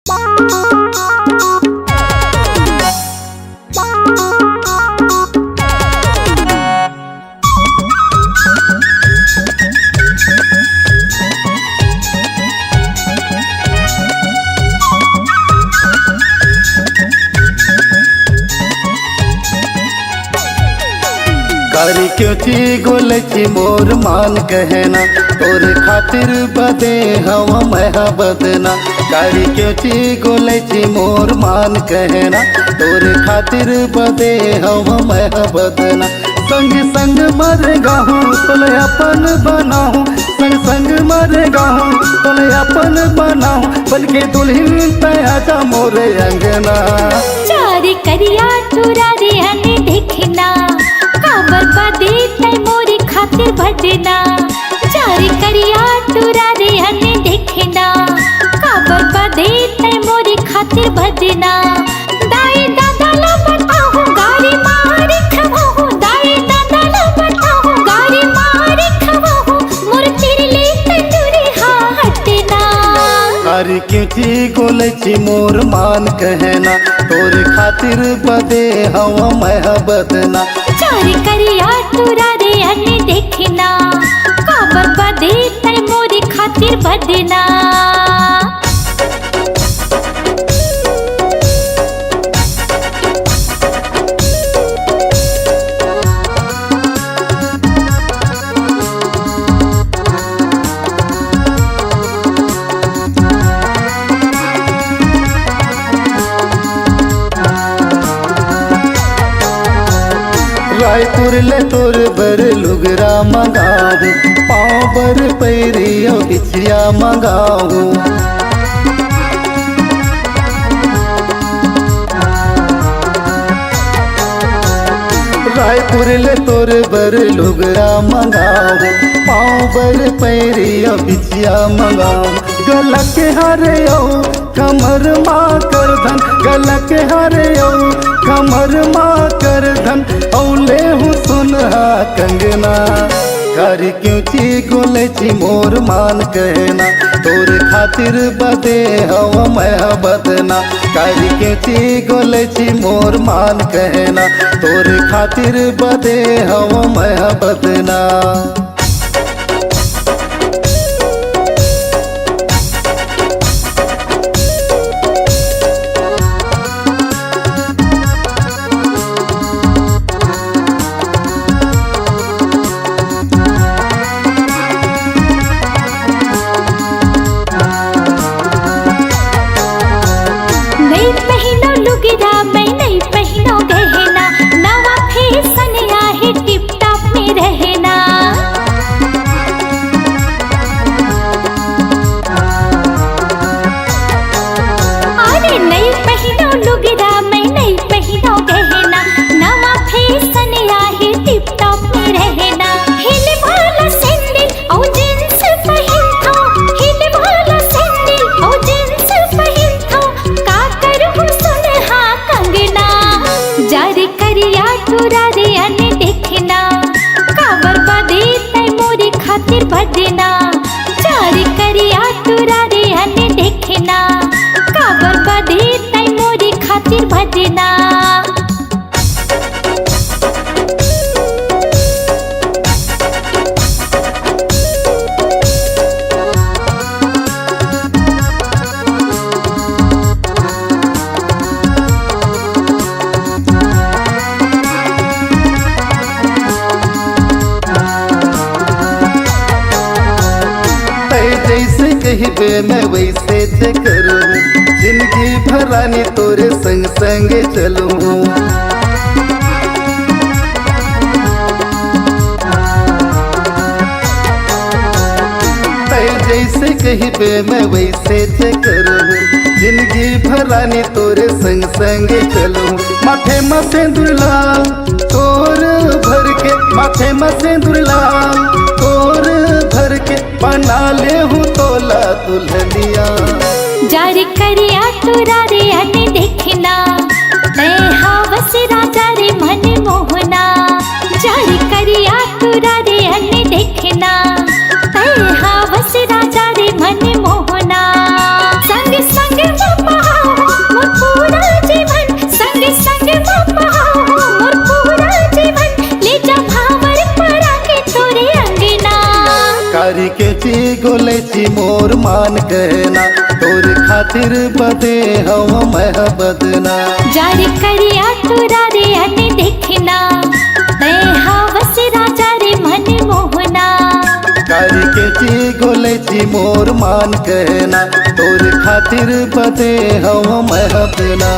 कारी क्यों ची गोलची मोर मान कहना तोरे खातिर बदे हवा मैं बदना। कारी क्यों ची गोलची मोर मान कहना तोरे खातिर बदे हवा मैं बदना। संग संग मर गाहूँ तोले अपन बनाऊँ, संग संग मर गाहूँ तोले अपन बनाऊँ, बल्कि दुल्हन पे आजा मोरे अंगना। चारी करिया चुरा रे हने देखना काबर बदे तै मोरे खातिर भजना। चारी करिया चुरा रे हने देखना काबर बदे तै मोरे खातिर भजना। दाई दादा ला बताऊँ गारी मारी खवाऊँ, दाई दादा ला बताऊँ गारी मारी खवाऊँ, मोर चिरले तंदूरी हाँ हटना। कारी क्यों ची गोलची मोर मान कहना तोरे खातिर बदे हवा मैं बदना। चारी करिया चुरा रे हने देखना काबर बदे तै मोरे खातिर भजना। रायपुर ले तोर बर लुगरा मंगाऊँ, पाँव बर पैरिया बिछिया मंगाऊँ। रायपुर ले तोर बर लुगरा मंगाऊँ, पाँव बर पैरिया बिछिया मंगाऊँ। गला के हारे ओ कमर माँ कर धन, गला के हारे ओ कमर माँ कर धन, औले हूँ सुनहा कंगना। कारी क्यों ची गोलची मोर मान कहना तोर खातिर बदे हवा मैं बदना। कारी क्यों ची गोलची मोर मान कहना तोर खातिर बदे हवा मैं बदना। नहीं पहनो लुगड़ा मैं नहीं पहनो गहना, नवा फैशन आहे टिप टॉप में रहना। अरे नहीं पहनो लुगड़ा मैं नहीं पहनो गहना, नवा फैशन आहे टिप टॉप में रहना। हिले वाला सैंडल और जींस पहनता, हिले वाला सैंडल और जींस पहनता, का करूँ सुनहा कंगना। जारी करिया चुरा रे हने देखना काबर बदे तै मोरे खातिर भजना। जारी करिया चुरा रे हने देखना काबर बदे तै मोरे खातिर भजना। जैसे कहिबे मैं वैसे ते करूँ, जिंदगी भरानी तोरे संग संग चलूँ। जैसे कहिबे मैं वैसे ते करूँ, जिंदगी भरानी तोरे संग संग चलूँ। माथे में सिंदूर लाल तोर भर के, माथे में सिंदूर लाल तोर भर के, बना ले हूँ तोला दुल्हनिया। जारी करिया चुरा रे हने देखना तै हावस राजा रे मन मोहना। जारी करिया चुरा रे हने देखना तै हावस राजा रे मन मोहना। संग संग मान कहना तोर खातिर बदे हम महबदना जारी करिया तुरा रे अने देखना तै हवस राजा रे मन मोहना करके ची गोले ची मोर मान कहना तोर खातिर बदे हम महबदना